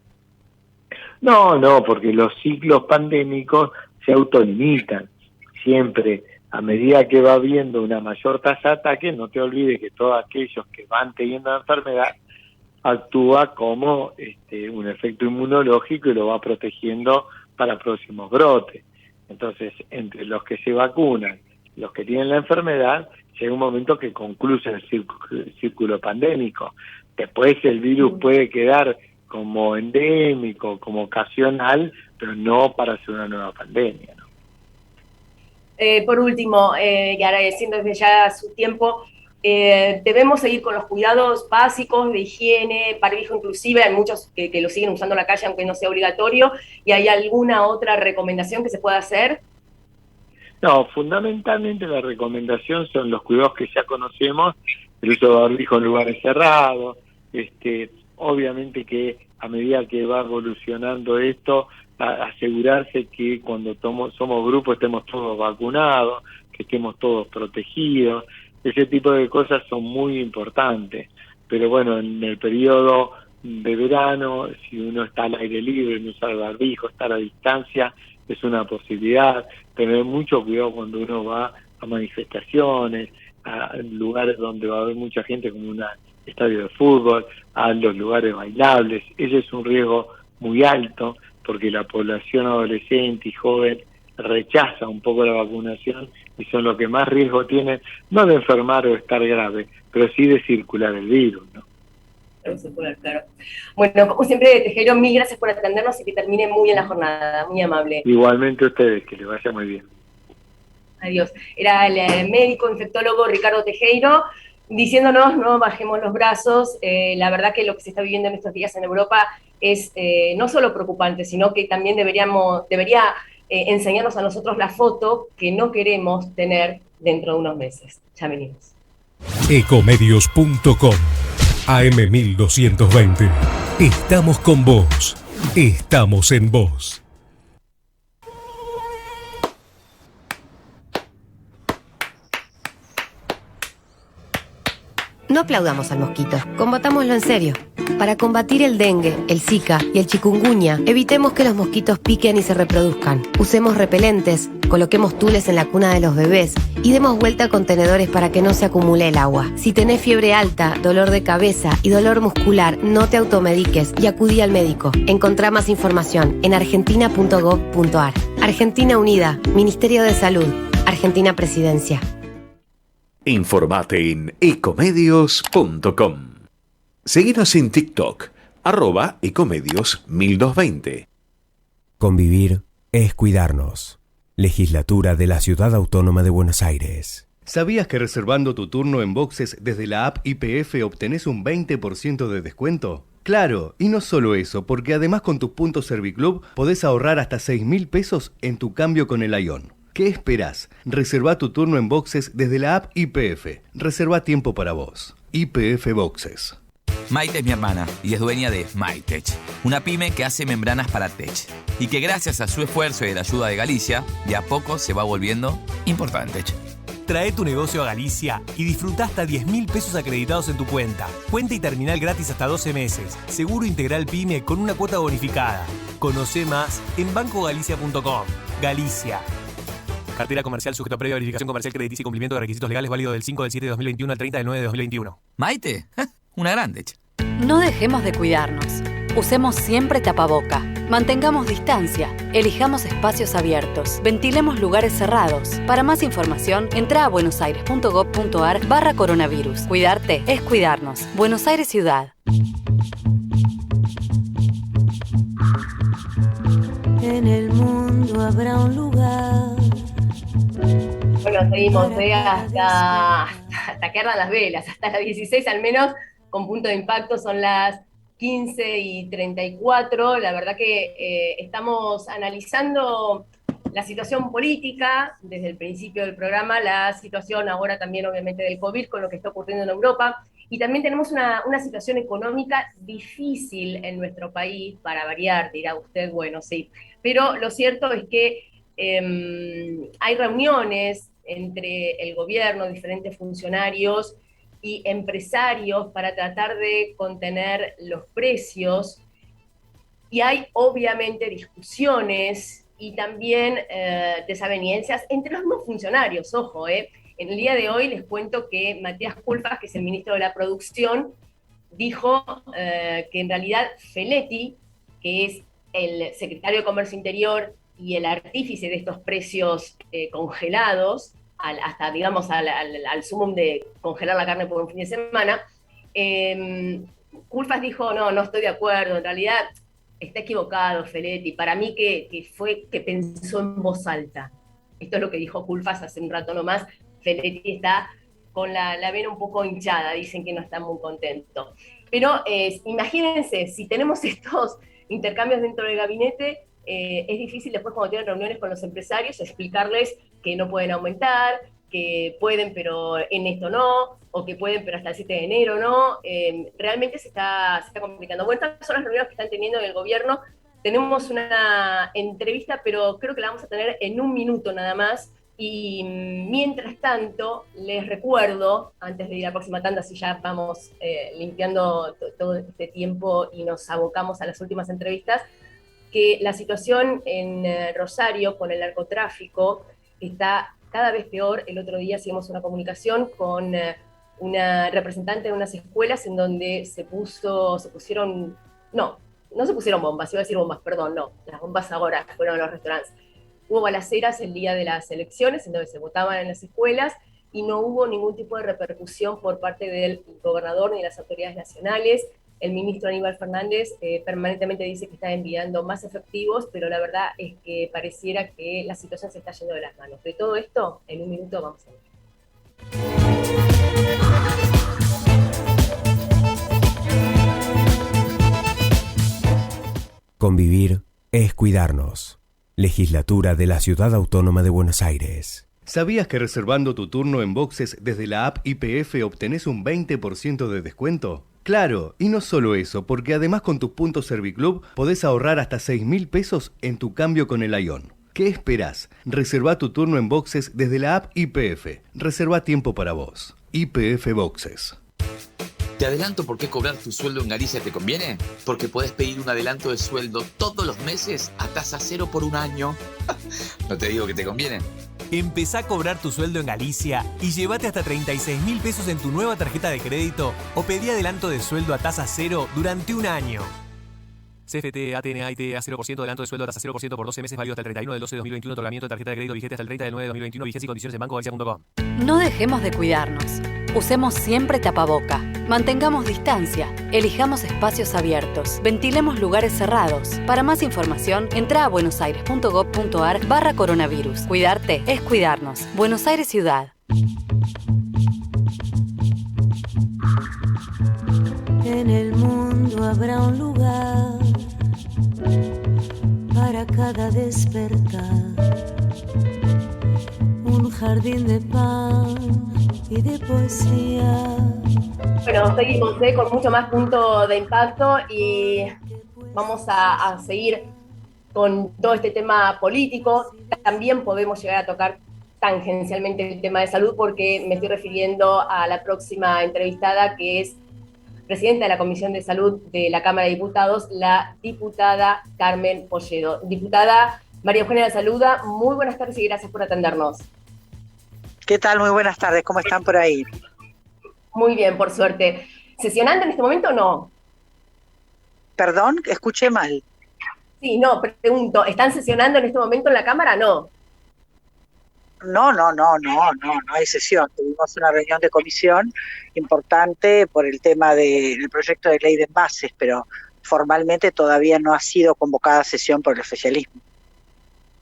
No, porque los ciclos pandémicos se autolimitan. Siempre, a medida que va habiendo una mayor tasa de ataque, no te olvides que todos aquellos que van teniendo la enfermedad actúa como un efecto inmunológico y lo va protegiendo para próximos brotes. Entonces, entre los que se vacunan, los que tienen la enfermedad, llega un momento que concluye el círculo pandémico. Después el virus puede quedar como endémico, como ocasional, pero no para hacer una nueva pandemia, ¿no? Por último, y agradeciendo desde ya su tiempo, debemos seguir con los cuidados básicos de higiene, barbijo inclusive, hay muchos que lo siguen usando en la calle aunque no sea obligatorio, ¿y hay alguna otra recomendación que se pueda hacer? No, fundamentalmente la recomendación son los cuidados que ya conocemos, el uso de barbijo en lugares cerrados, obviamente que a medida que va evolucionando esto, asegurarse que cuando somos grupos estemos todos vacunados, que estemos todos protegidos, ese tipo de cosas son muy importantes. Pero bueno, en el periodo de verano, si uno está al aire libre, no usar barbijo, estar a distancia, es una posibilidad. Tener mucho cuidado cuando uno va a manifestaciones, a lugares donde va a haber mucha gente como un estadio de fútbol, a los lugares bailables. Ese es un riesgo muy alto porque la población adolescente y joven rechaza un poco la vacunación y son los que más riesgo tienen, no de enfermar o estar grave, pero sí de circular el virus, ¿no? Claro. Bueno, como siempre, Tejero, mil gracias por atendernos y que termine muy bien la jornada, muy amable. Igualmente a ustedes, que les vaya muy bien. Adiós. Era el médico infectólogo Ricardo Tejero diciéndonos no bajemos los brazos. La verdad que lo que se está viviendo en estos días en Europa es no solo preocupante, sino que también debería enseñarnos a nosotros la foto que no queremos tener dentro de unos meses. Ya venimos. Ecomedios.com AM1220. Estamos con vos. Estamos en vos. No aplaudamos al mosquito, combatámoslo en serio. Para combatir el dengue, el zika y el chikungunya, evitemos que los mosquitos piquen y se reproduzcan. Usemos repelentes, coloquemos tules en la cuna de los bebés y demos vuelta a contenedores para que no se acumule el agua. Si tenés fiebre alta, dolor de cabeza y dolor muscular, no te automediques y acudí al médico. Encontrá más información en argentina.gov.ar. Argentina Unida, Ministerio de Salud, Argentina Presidencia. Informate en ecomedios.com. Seguinos en TikTok, @ecomedios1220. Convivir es cuidarnos. Legislatura de la Ciudad Autónoma de Buenos Aires. ¿Sabías que reservando tu turno en boxes desde la app YPF obtenés un 20% de descuento? Claro, y no solo eso, porque además con tus puntos Serviclub podés ahorrar hasta 6.000 pesos en tu cambio con el Ion. ¿Qué esperás? Reserva tu turno en boxes desde la app YPF. Reserva tiempo para vos. YPF Boxes. Maite es mi hermana y es dueña de MyTech, una pyme que hace membranas para tech y que gracias a su esfuerzo y la ayuda de Galicia, de a poco se va volviendo importante. Trae tu negocio a Galicia y disfruta hasta 10.000 pesos acreditados en tu cuenta. Cuenta y terminal gratis hasta 12 meses. Seguro integral PYME con una cuota bonificada. Conoce más en bancogalicia.com. Galicia. Cartera comercial sujeto a previa verificación comercial crediticia y cumplimiento de requisitos legales válido del 5/7/2021 al 30/9/2021. Maite, una grande. No dejemos de cuidarnos. Usemos siempre tapaboca. Mantengamos distancia. Elijamos espacios abiertos. Ventilemos lugares cerrados. Para más información, entra a buenosaires.gov.ar/coronavirus. Cuidarte es cuidarnos. Buenos Aires Ciudad. En el mundo habrá un lugar. Bueno, seguimos hasta que ardan las velas, hasta las 16 al menos, con punto de impacto, son las 15:34. La verdad que estamos analizando la situación política desde el principio del programa, la situación ahora también obviamente del COVID con lo que está ocurriendo en Europa, y también tenemos una situación económica difícil en nuestro país, para variar, dirá usted, bueno, sí, pero lo cierto es que hay reuniones entre el gobierno, diferentes funcionarios y empresarios para tratar de contener los precios, y hay obviamente discusiones y también desavenencias entre los mismos funcionarios, ojo, En el día de hoy les cuento que Matías Culfas, que es el ministro de la Producción, dijo que en realidad Feletti, que es el secretario de Comercio Interior y el artífice de estos precios congelados, hasta digamos al sumum de congelar la carne por un fin de semana, Culfas dijo, no estoy de acuerdo, en realidad está equivocado Feletti, para mí que pensó en voz alta. Esto es lo que dijo Culfas hace un rato nomás. Feletti está con la vena un poco hinchada, dicen que no está muy contento. Pero imagínense, si tenemos estos intercambios dentro del gabinete, es difícil después cuando tienen reuniones con los empresarios explicarles que no pueden aumentar, que pueden pero en esto no, o que pueden pero hasta el 7 de enero no. Realmente se está complicando. Bueno, estas son las reuniones que están teniendo en el gobierno. Tenemos una entrevista, pero creo que la vamos a tener en un minuto nada más. Y mientras tanto, les recuerdo, antes de ir a la próxima tanda, si ya vamos limpiando todo este tiempo y nos abocamos a las últimas entrevistas, que la situación en Rosario con el narcotráfico está cada vez peor. El otro día hicimos una comunicación con una representante de unas escuelas en donde se pusieron bombas, iba a decir bombas, perdón, no, las bombas ahora fueron a los restaurantes. Hubo balaceras el día de las elecciones, en donde se votaban en las escuelas, y no hubo ningún tipo de repercusión por parte del gobernador ni de las autoridades nacionales. El ministro Aníbal Fernández permanentemente dice que está enviando más efectivos, pero la verdad es que pareciera que la situación se está yendo de las manos. De todo esto, en un minuto vamos a ver. Convivir es cuidarnos. Legislatura de la Ciudad Autónoma de Buenos Aires. ¿Sabías que reservando tu turno en boxes desde la app YPF obtenés un 20% de descuento? Claro, y no solo eso, porque además con tus puntos Serviclub podés ahorrar hasta 6.000 pesos en tu cambio con el Ion. ¿Qué esperás? Reserva tu turno en boxes desde la app YPF. Reserva tiempo para vos. YPF Boxes. ¿Te adelanto por qué cobrar tu sueldo en Galicia te conviene? Porque podés pedir un adelanto de sueldo todos los meses a tasa cero por un año. No te digo que te conviene. Empezá a cobrar tu sueldo en Galicia y llévate hasta 36.000 pesos en tu nueva tarjeta de crédito o pedí adelanto de sueldo a tasa cero durante un año. CFT, ATNA, IT, a 0% adelanto de sueldo a tasa 0% por 12 meses, válido hasta el 31 del 12 de 2021, otorgamiento de tarjeta de crédito vigente hasta el 30 del 9 de 2021, vigencia y condiciones en bancogalicia.com. No dejemos de cuidarnos. Usemos siempre tapaboca. Mantengamos distancia. Elijamos espacios abiertos. Ventilemos lugares cerrados. Para más información, entra a buenosaires.gov.ar/coronavirus. Cuidarte es cuidarnos. Buenos Aires Ciudad. En el mundo habrá un lugar para cada despertar, un jardín de pan y de poesía. Bueno, seguimos con mucho más punto de impacto y vamos a seguir con todo este tema político. También podemos llegar a tocar tangencialmente el tema de salud, porque me estoy refiriendo a la próxima entrevistada, que es presidenta de la Comisión de Salud de la Cámara de Diputados, la diputada Carmen Polledo. Diputada María Eugenia la saluda, muy buenas tardes y gracias por atendernos. ¿Qué tal? Muy buenas tardes, ¿cómo están por ahí? Muy bien, por suerte. ¿Sesionando en este momento o no? Perdón, escuché mal. Sí, no, pregunto, ¿están sesionando en este momento en la Cámara? No. No hay sesión. Tuvimos una reunión de comisión importante por el tema del proyecto de ley de envases, pero formalmente todavía no ha sido convocada sesión por el oficialismo.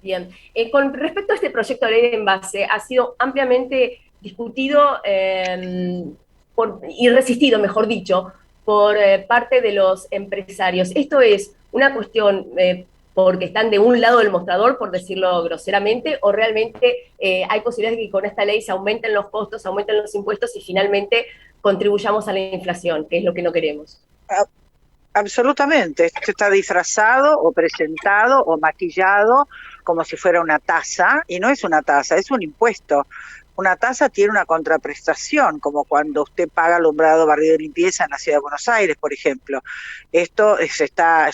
Bien, con respecto a este proyecto de ley de envase, ha sido ampliamente discutido y resistido, mejor dicho, por parte de los empresarios. Esto es una cuestión porque están de un lado del mostrador, por decirlo groseramente, o realmente hay posibilidades de que con esta ley se aumenten los costos, aumenten los impuestos y finalmente contribuyamos a la inflación, que es lo que no queremos. Absolutamente, esto está disfrazado o presentado o maquillado como si fuera una tasa, y no es una tasa, es un impuesto. Una tasa tiene una contraprestación, como cuando usted paga alumbrado, barrido y limpieza en la Ciudad de Buenos Aires, por ejemplo. Esto se está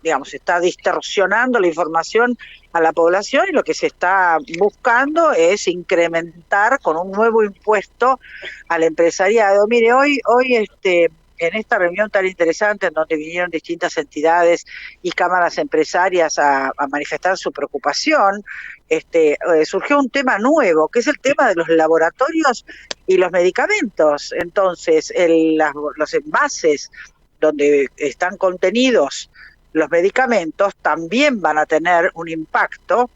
digamos, se está distorsionando la información a la población y lo que se está buscando es incrementar con un nuevo impuesto al empresariado. Mire, hoy en esta reunión tan interesante en donde vinieron distintas entidades y cámaras empresarias a manifestar su preocupación, surgió un tema nuevo, que es el tema de los laboratorios y los medicamentos. Entonces, los envases donde están contenidos los medicamentos también van a tener un impacto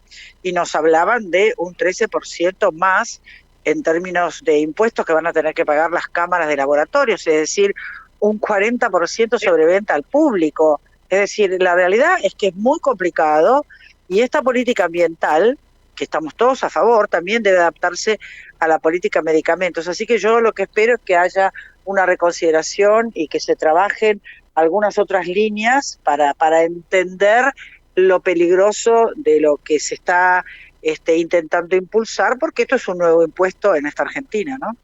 y nos hablaban de un 13% más en términos de impuestos que van a tener que pagar las cámaras de laboratorios, es decir, un 40% sobre venta al público. Es decir, la realidad es que es muy complicado y esta política ambiental, que estamos todos a favor, también debe adaptarse a la política de medicamentos. Así que yo lo que espero es que haya una reconsideración y que se trabajen algunas otras líneas para entender lo peligroso de lo que se está intentando impulsar, porque esto es un nuevo impuesto en esta Argentina, ¿no?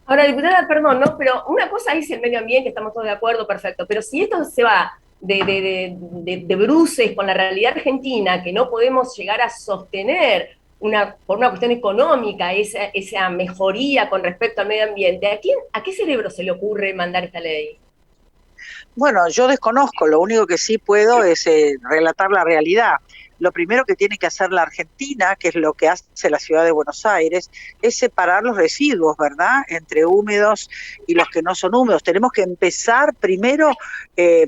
Ahora, diputada, perdón, ¿no? Pero una cosa es el medio ambiente, estamos todos de acuerdo, perfecto, pero si esto se va de bruces con la realidad argentina, que no podemos llegar a sostener por una cuestión económica esa mejoría con respecto al medio ambiente, ¿a qué cerebro se le ocurre mandar esta ley? Bueno, yo desconozco, lo único que sí puedo es relatar la realidad. Lo primero que tiene que hacer la Argentina, que es lo que hace la ciudad de Buenos Aires, es separar los residuos, ¿verdad?, entre húmedos y los que no son húmedos. Tenemos que empezar primero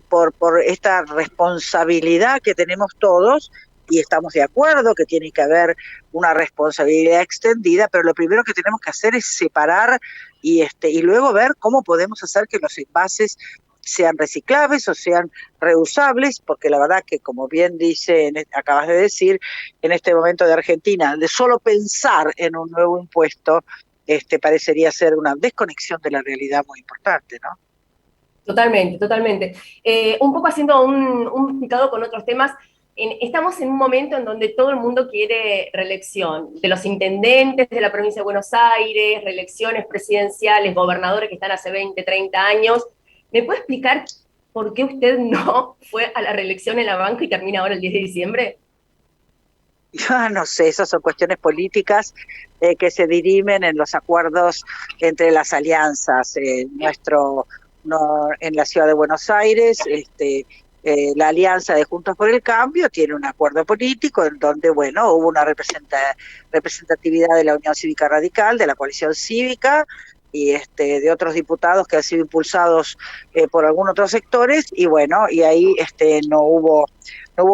por esta responsabilidad que tenemos todos, y estamos de acuerdo que tiene que haber una responsabilidad extendida, pero lo primero que tenemos que hacer es separar y luego ver cómo podemos hacer que los envases sean reciclables o sean reusables, porque la verdad que, como bien acabas de decir, en este momento de Argentina, de solo pensar en un nuevo impuesto, parecería ser una desconexión de la realidad muy importante, ¿no? Totalmente, totalmente. Un poco haciendo un picado con otros temas, estamos en un momento en donde todo el mundo quiere reelección, de los intendentes de la provincia de Buenos Aires, reelecciones presidenciales, gobernadores que están hace 20, 30 años. ¿Me puede explicar por qué usted no fue a la reelección en la banca y termina ahora el 10 de diciembre? Yo no sé, esas son cuestiones políticas que se dirimen en los acuerdos entre las alianzas. En la ciudad de Buenos Aires, la alianza de Juntos por el Cambio tiene un acuerdo político en donde, bueno, hubo una representatividad de la Unión Cívica Radical, de la coalición cívica, y de otros diputados que han sido impulsados por algunos otros sectores, y bueno, y ahí no hubo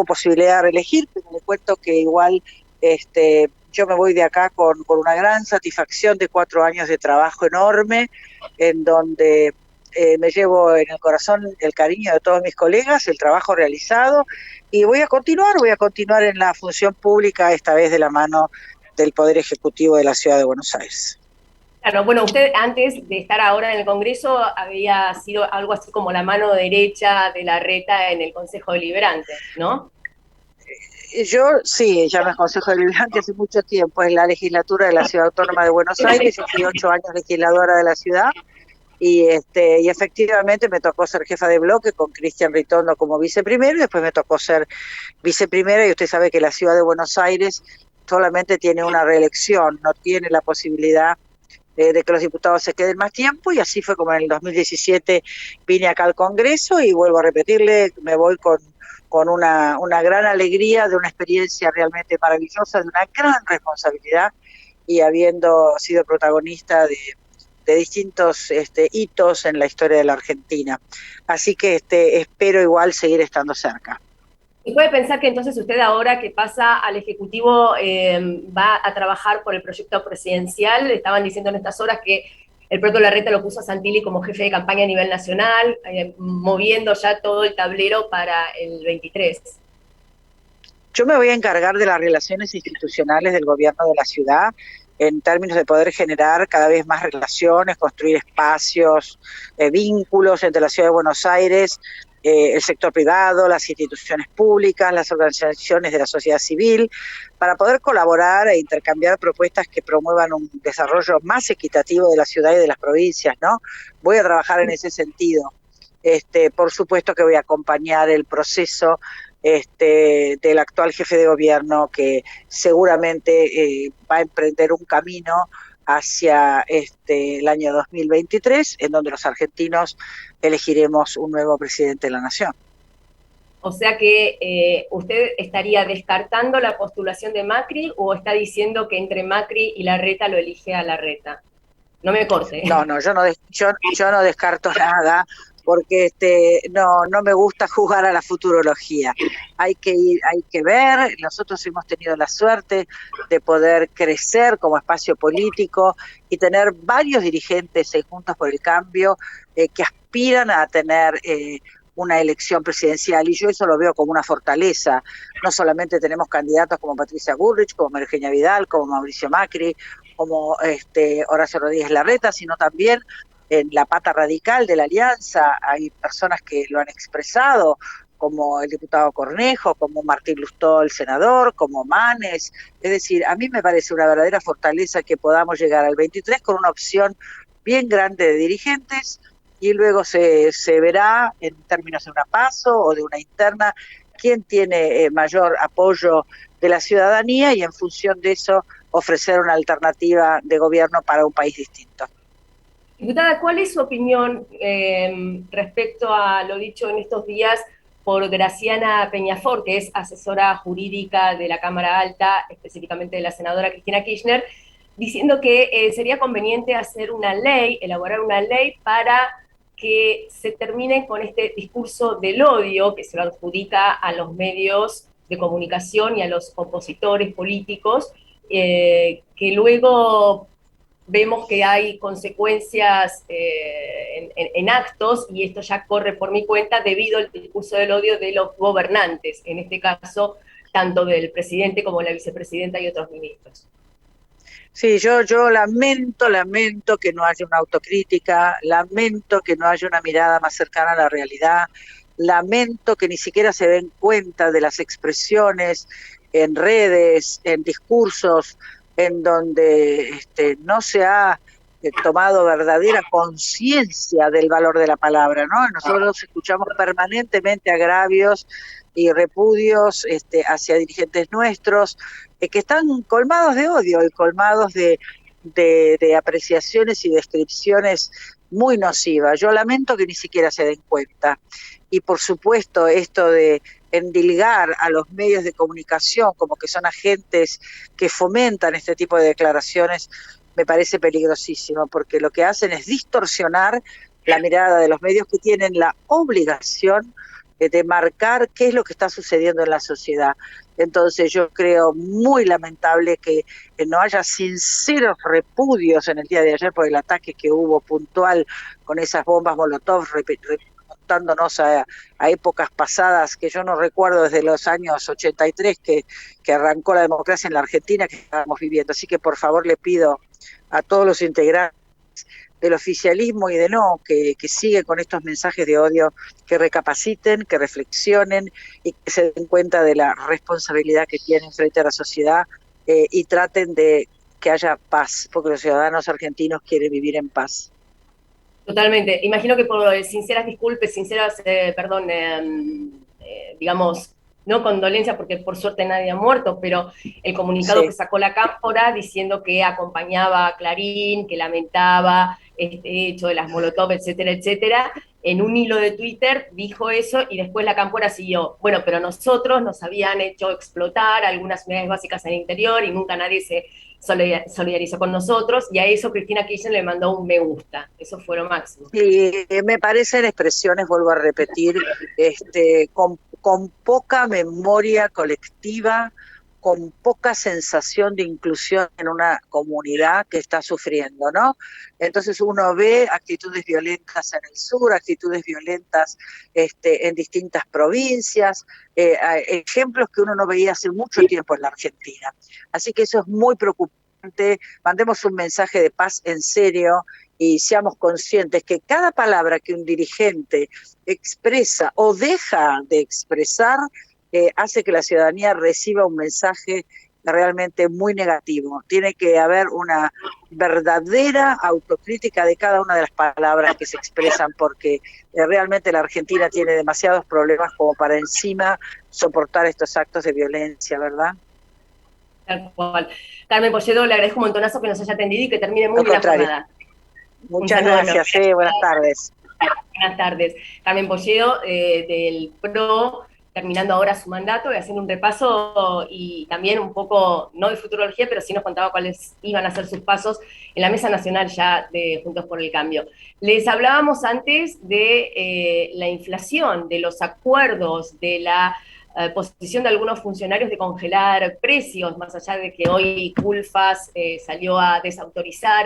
posibilidad de reelegir, pero le cuento que igual yo me voy de acá con una gran satisfacción de 4 años de trabajo enorme, en donde me llevo en el corazón el cariño de todos mis colegas, el trabajo realizado, y voy a continuar en la función pública, esta vez de la mano del Poder Ejecutivo de la Ciudad de Buenos Aires. Claro, bueno, usted antes de estar ahora en el Congreso había sido algo así como la mano derecha de Larreta en el Consejo Deliberante, ¿no? Yo sí, ya no es Consejo Deliberante hace mucho tiempo, es la legislatura de la Ciudad Autónoma de Buenos Aires, yo fui 8 años legisladora de la ciudad, y efectivamente me tocó ser jefa de bloque con Cristian Ritondo como viceprimero, y después me tocó ser viceprimera, y usted sabe que la Ciudad de Buenos Aires solamente tiene una reelección, no tiene la posibilidad de que los diputados se queden más tiempo, y así fue como en el 2017 vine acá al Congreso, y vuelvo a repetirle, me voy con una gran alegría, de una experiencia realmente maravillosa, de una gran responsabilidad, y habiendo sido protagonista de distintos hitos en la historia de la Argentina. Así que espero igual seguir estando cerca. ¿Y puede pensar que entonces usted ahora que pasa al Ejecutivo va a trabajar por el proyecto presidencial? Estaban diciendo en estas horas que el propio Larreta lo puso a Santilli como jefe de campaña a nivel nacional, moviendo ya todo el tablero para el 23. Yo me voy a encargar de las relaciones institucionales del gobierno de la ciudad, en términos de poder generar cada vez más relaciones, construir espacios, vínculos entre la Ciudad de Buenos Aires, el sector privado, las instituciones públicas, las organizaciones de la sociedad civil, para poder colaborar e intercambiar propuestas que promuevan un desarrollo más equitativo de la ciudad y de las provincias, ¿no? Voy a trabajar en ese sentido. Por supuesto que voy a acompañar el proceso del actual jefe de gobierno, que seguramente va a emprender un camino hacia el año 2023, en donde los argentinos elegiremos un nuevo presidente de la nación. O sea que usted estaría descartando la postulación de Macri, o está diciendo que entre Macri y Larreta lo elige a Larreta. No me corte. No, yo no descarto nada, porque no me gusta jugar a la futurología. Hay que ver. Nosotros hemos tenido la suerte de poder crecer como espacio político y tener varios dirigentes en Juntos por el Cambio que aspiran a tener una elección presidencial, y yo eso lo veo como una fortaleza. No solamente tenemos candidatos como Patricia Bullrich, como María Eugenia Vidal, como Mauricio Macri, como Horacio Rodríguez Larreta, sino también en la pata radical de la alianza hay personas que lo han expresado, como el diputado Cornejo, como Martín Lustó, el senador, como Manes. Es decir, a mí me parece una verdadera fortaleza que podamos llegar al 23 con una opción bien grande de dirigentes, y luego se verá en términos de una PASO o de una interna quién tiene mayor apoyo de la ciudadanía, y en función de eso ofrecer una alternativa de gobierno para un país distinto. Diputada, ¿cuál es su opinión respecto a lo dicho en estos días por Graciana Peñafort, que es asesora jurídica de la Cámara Alta, específicamente de la senadora Cristina Kirchner, diciendo que sería conveniente hacer una ley, elaborar una ley para que se termine con este discurso del odio que se lo adjudica a los medios de comunicación y a los opositores políticos, que luego vemos que hay consecuencias en actos, y esto ya corre por mi cuenta debido al discurso del odio de los gobernantes, en este caso tanto del presidente como la vicepresidenta y otros ministros. Sí, yo lamento que no haya una autocrítica, lamento que no haya una mirada más cercana a la realidad, lamento que ni siquiera se den cuenta de las expresiones en redes, en discursos, en donde no se ha tomado verdadera conciencia del valor de la palabra, ¿no? Nosotros escuchamos permanentemente agravios y repudios hacia dirigentes nuestros que están colmados de odio y colmados de apreciaciones y descripciones muy nocivas. Yo lamento que ni siquiera se den cuenta. Y por supuesto esto de endilgar a los medios de comunicación como que son agentes que fomentan este tipo de declaraciones me parece peligrosísimo, porque lo que hacen es distorsionar la mirada de los medios, que tienen la obligación de marcar qué es lo que está sucediendo en la sociedad. Entonces yo creo muy lamentable que no haya sinceros repudios en el día de ayer por el ataque que hubo puntual con esas bombas Molotov, remontándonos a épocas pasadas que yo no recuerdo desde los años 83 que arrancó la democracia en la Argentina, que estábamos viviendo. Así que por favor le pido a todos los integrantes del oficialismo y de que siguen con estos mensajes de odio, que recapaciten, que reflexionen y que se den cuenta de la responsabilidad que tienen frente a la sociedad, y traten de que haya paz, porque los ciudadanos argentinos quieren vivir en paz. Totalmente. Imagino que por sinceras disculpas, digamos, no condolencias, porque por suerte nadie ha muerto, pero el comunicado que sacó la Cámpora diciendo que acompañaba a Clarín, que lamentaba este hecho de las Molotov, etcétera, etcétera, en un hilo de Twitter dijo eso, y después la Cámpora siguió: bueno, pero nosotros nos habían hecho explotar algunas unidades básicas en el interior y nunca nadie se solidarizó con nosotros, y a eso Cristina Kirchner le mandó un me gusta. Eso fue lo máximo. Sí, me parecen expresiones, vuelvo a repetir, con poca memoria colectiva, con poca sensación de inclusión en una comunidad que está sufriendo, ¿no? Entonces uno ve actitudes violentas en el sur, actitudes violentas en distintas provincias, ejemplos que uno no veía hace mucho tiempo en la Argentina. Así que eso es muy preocupante. Mandemos un mensaje de paz en serio y seamos conscientes que cada palabra que un dirigente expresa o deja de expresar hace que la ciudadanía reciba un mensaje realmente muy negativo. Tiene que haber una verdadera autocrítica de cada una de las palabras que se expresan, porque realmente la Argentina tiene demasiados problemas como para encima soportar estos actos de violencia, ¿verdad? Tal cual. Carmen Polledo, le agradezco un montonazo que nos haya atendido y que termine muy bien la jornada. Muchas gracias, buenas tardes. Buenas tardes. Carmen Polledo, del PRO, terminando ahora su mandato y haciendo un repaso y también un poco, no de futurología, pero sí nos contaba cuáles iban a ser sus pasos en la Mesa Nacional ya de Juntos por el Cambio. Les hablábamos antes de la inflación, de los acuerdos, de la posición de algunos funcionarios de congelar precios, más allá de que hoy Culfas salió a desautorizar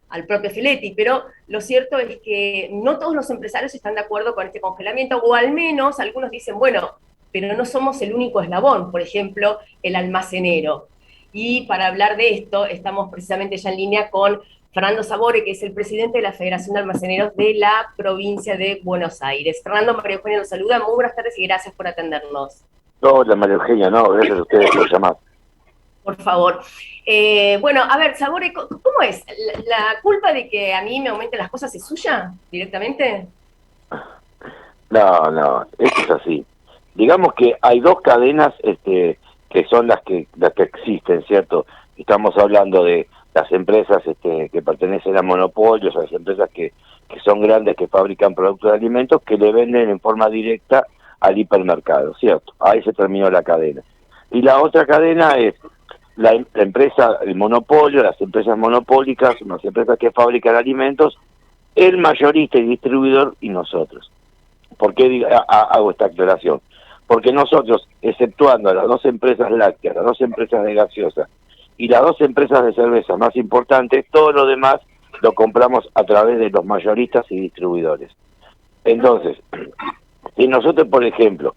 al propio Filetti, pero lo cierto es que no todos los empresarios están de acuerdo con este congelamiento, o al menos algunos dicen, bueno, pero no somos el único eslabón, por ejemplo, el almacenero. Y para hablar de esto, estamos precisamente ya en línea con Fernando Sabore, que es el presidente de la Federación de Almaceneros de la provincia de Buenos Aires. Fernando, María Eugenia los saluda, muy buenas tardes y gracias por atendernos. Hola María Eugenia, no, gracias a ustedes por llamar. Por favor. Bueno, a ver, Sabore, ¿cómo es? ¿La culpa de que a mí me aumenten las cosas es suya directamente? No, esto es así. Digamos que hay dos cadenas que son las que existen, ¿cierto? Estamos hablando de las empresas que pertenecen a monopolios, a las empresas que son grandes, que fabrican productos de alimentos, que le venden en forma directa al hipermercado, ¿cierto? Ahí se terminó la cadena. Y la otra cadena es la empresa, el monopolio, las empresas monopólicas, las empresas que fabrican alimentos, el mayorista y distribuidor y nosotros. ¿Por qué hago esta aclaración? Porque nosotros, exceptuando a las dos empresas lácteas, las dos empresas de gaseosa y las dos empresas de cerveza más importantes, todo lo demás lo compramos a través de los mayoristas y distribuidores. Entonces, si nosotros, por ejemplo,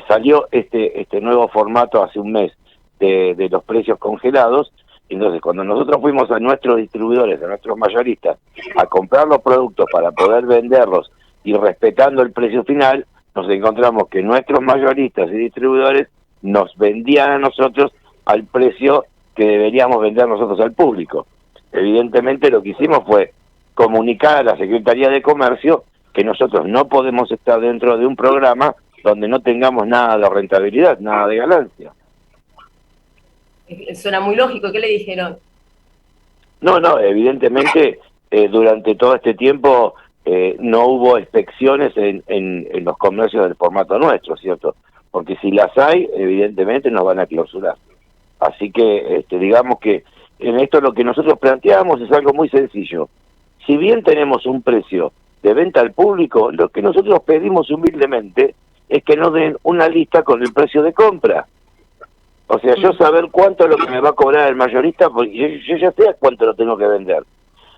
salió este nuevo formato hace un mes de los precios congelados, entonces cuando nosotros fuimos a nuestros distribuidores, a nuestros mayoristas, a comprar los productos para poder venderlos y respetando el precio final, nos encontramos que nuestros mayoristas y distribuidores nos vendían a nosotros al precio que deberíamos vender nosotros al público. Evidentemente lo que hicimos fue comunicar a la Secretaría de Comercio que nosotros no podemos estar dentro de un programa donde no tengamos nada de rentabilidad, nada de ganancia. Suena muy lógico, ¿qué le dijeron? No, evidentemente durante todo este tiempo no hubo inspecciones en los comercios del formato nuestro, ¿cierto? Porque si las hay, evidentemente nos van a clausurar. Así que digamos que en esto lo que nosotros planteamos es algo muy sencillo. Si bien tenemos un precio de venta al público, lo que nosotros pedimos humildemente es que nos den una lista con el precio de compra. O sea, yo saber cuánto es lo que me va a cobrar el mayorista, porque yo ya sé a cuánto lo tengo que vender.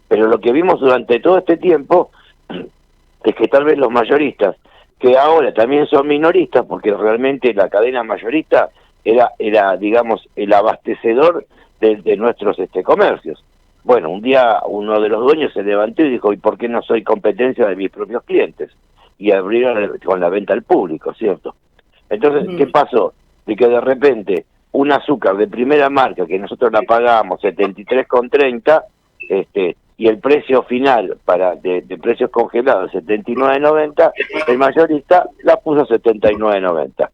Pero lo que vimos durante todo este tiempo es que tal vez los mayoristas, que ahora también son minoristas, porque realmente la cadena mayorista era digamos, el abastecedor de nuestros comercios. Bueno, un día uno de los dueños se levantó y dijo, ¿y por qué no soy competencia de mis propios clientes? Y abrieron con la venta al público, ¿cierto? Entonces, ¿qué pasó? De que de repente un azúcar de primera marca, que nosotros la pagamos 73,30, y el precio final de precios congelados 79,90, el mayorista la puso 79,90.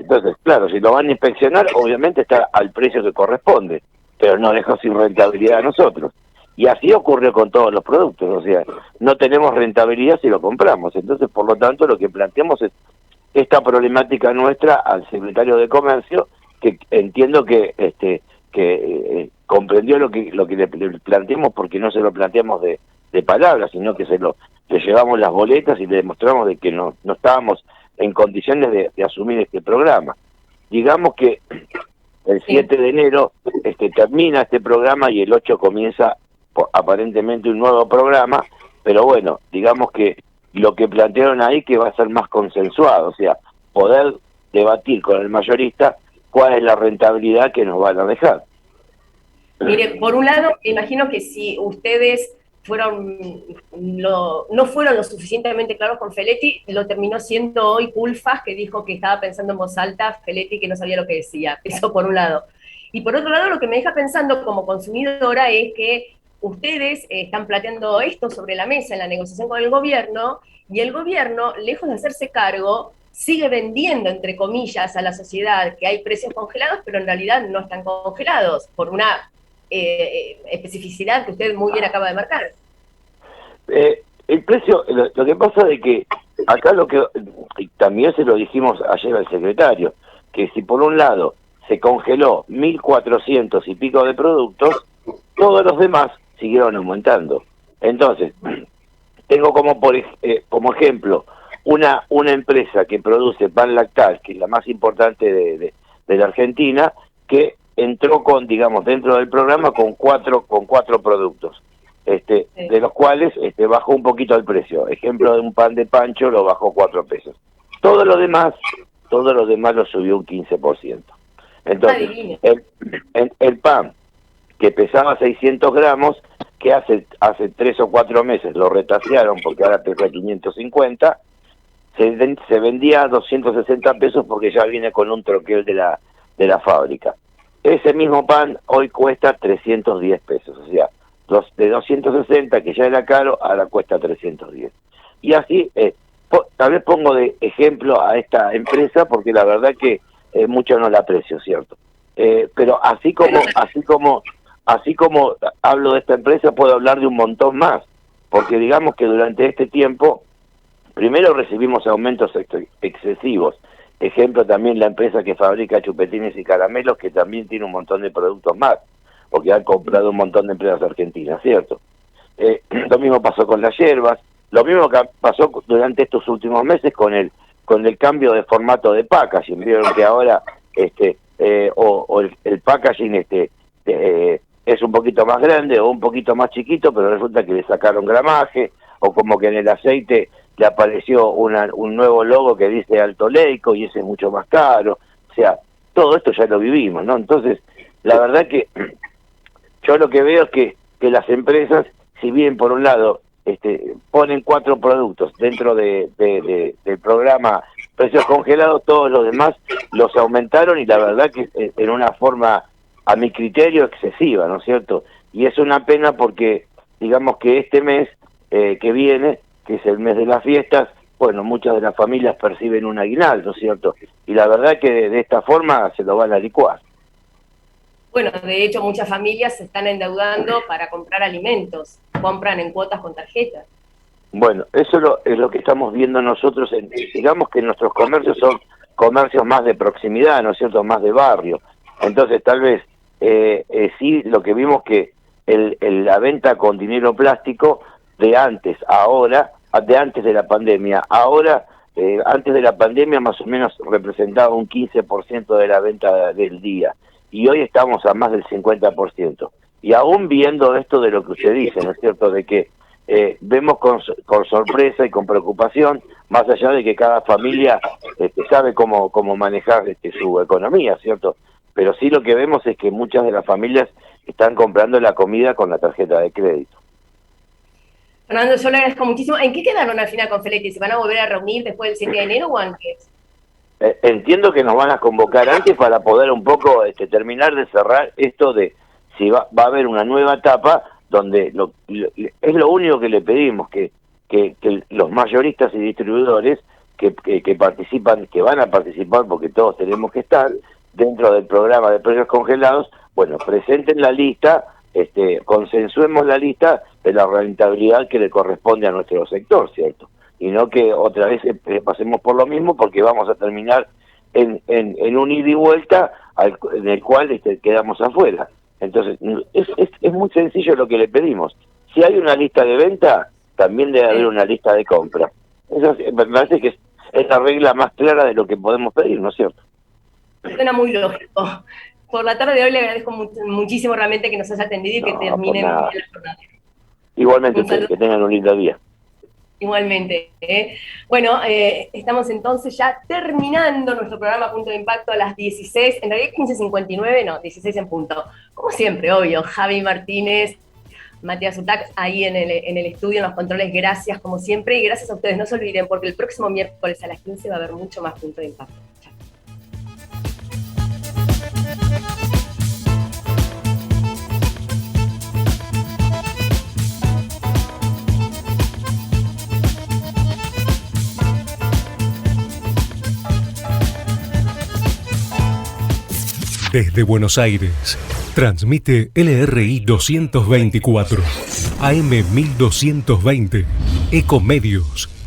Entonces, claro, si lo van a inspeccionar, obviamente está al precio que corresponde, pero no dejó sin rentabilidad a nosotros. Y así ocurrió con todos los productos, o sea, no tenemos rentabilidad si lo compramos. Entonces, por lo tanto, lo que planteamos es esta problemática nuestra al secretario de Comercio, que entiendo que comprendió lo que le planteamos, porque no se lo planteamos de palabras, sino que le llevamos las boletas y le demostramos de que no estábamos en condiciones de asumir este programa. Digamos que el 7 de enero termina este programa y el 8 comienza aparentemente un nuevo programa, pero bueno, digamos que lo que plantearon ahí que va a ser más consensuado, o sea, poder debatir con el mayorista cuál es la rentabilidad que nos van a dejar. Mire, por un lado, imagino que si ustedes no fueron lo suficientemente claros con Feletti. Lo terminó siendo hoy Culfas, que dijo que estaba pensando en voz alta, Feletti que no sabía lo que decía. Eso por un lado. Y por otro lado, lo que me deja pensando como consumidora es que ustedes están planteando esto sobre la mesa en la negociación con el gobierno, y el gobierno, lejos de hacerse cargo, sigue vendiendo, entre comillas, a la sociedad que hay precios congelados, pero en realidad no están congelados, por una especificidad que usted muy bien acaba de marcar. El precio, lo que pasa es que acá también se lo dijimos ayer al secretario, que si por un lado se congeló 1.400 y pico de productos, todos los demás siguieron aumentando. Entonces, tengo como ejemplo una empresa que produce pan lactal, que es la más importante de la Argentina, que entró digamos, dentro del programa con cuatro productos, de los cuales bajó un poquito el precio. Ejemplo de un pan de pancho lo bajó 4 pesos. Todo lo demás lo subió un 15%. Entonces, el pan que pesaba 600 gramos, que hace 3 o 4 meses lo retasearon porque ahora pesa 550, se vendía a 260 pesos porque ya viene con un troquel de la fábrica. Ese mismo pan hoy cuesta 310 pesos, o sea, de 260, que ya era caro, ahora cuesta 310. Y así, tal vez pongo de ejemplo a esta empresa porque la verdad que mucho no la aprecio, ¿cierto? Pero así como hablo de esta empresa, puedo hablar de un montón más, porque digamos que durante este tiempo, primero recibimos aumentos excesivos. Ejemplo también la empresa que fabrica chupetines y caramelos, que también tiene un montón de productos más, porque han comprado un montón de empresas argentinas, ¿cierto? Lo mismo pasó con las hierbas, lo mismo que pasó durante estos últimos meses con el cambio de formato de packaging. Vieron que ahora el packaging es un poquito más grande o un poquito más chiquito, pero resulta que le sacaron gramaje, o como que en el aceite le apareció un nuevo logo que dice alto leico y ese es mucho más caro. O sea, todo esto ya lo vivimos, ¿no? Entonces, la verdad que yo lo que veo es que las empresas, si bien por un lado ponen 4 productos dentro del programa precios congelados, todos los demás los aumentaron, y la verdad que en una forma, a mi criterio, excesiva, ¿no es cierto? Y es una pena porque, digamos que este mes que viene, que es el mes de las fiestas, bueno, muchas de las familias perciben un aguinaldo, ¿no es cierto? Y la verdad que de esta forma se lo van a licuar. Bueno, de hecho muchas familias se están endeudando para comprar alimentos, compran en cuotas con tarjeta. Bueno, eso es lo que estamos viendo nosotros, digamos que nuestros comercios son comercios más de proximidad, ¿no es cierto?, más de barrio. Entonces tal vez sí lo que vimos que la venta con dinero plástico de antes de la pandemia, ahora antes de la pandemia más o menos representaba un 15% de la venta del día, y hoy estamos a más del 50%. Y aún viendo esto de lo que usted dice, ¿no es cierto?, de que vemos con sorpresa y con preocupación, más allá de que cada familia sabe cómo manejar su economía, ¿cierto? Pero sí lo que vemos es que muchas de las familias están comprando la comida con la tarjeta de crédito. Fernando, yo le agradezco muchísimo. ¿En qué quedaron al final con Feletti? ¿Se van a volver a reunir después del 7 de enero o antes? Entiendo que nos van a convocar antes para poder un poco terminar de cerrar esto de si va a haber una nueva etapa donde es lo único que le pedimos, que los mayoristas y distribuidores que participan, que van a participar, porque todos tenemos que estar dentro del programa de precios congelados, bueno, presenten la lista, consensuemos la lista de la rentabilidad que le corresponde a nuestro sector, ¿cierto? Y no que otra vez pasemos por lo mismo, porque vamos a terminar en un ida y vuelta en el cual quedamos afuera. Entonces, es muy sencillo lo que le pedimos. Si hay una lista de venta, también debe haber una lista de compra. Eso me parece que es la regla más clara de lo que podemos pedir, ¿no es cierto? Suena muy lógico. Por la tarde de hoy le agradezco muchísimo realmente que nos haya atendido y que termine bien la jornada. Igualmente ustedes, que tengan un lindo día. Igualmente. Bueno, estamos entonces ya terminando nuestro programa Punto de Impacto a las 16, en realidad 15:59, no, 16 en punto. Como siempre, obvio, Javi Martínez, Matías Utac ahí en el estudio, en los controles. Gracias como siempre y gracias a ustedes. No se olviden porque el próximo miércoles a las 15 va a haber mucho más Punto de Impacto. Chao. Desde Buenos Aires, transmite LRI 224, AM 1220, Ecomedios.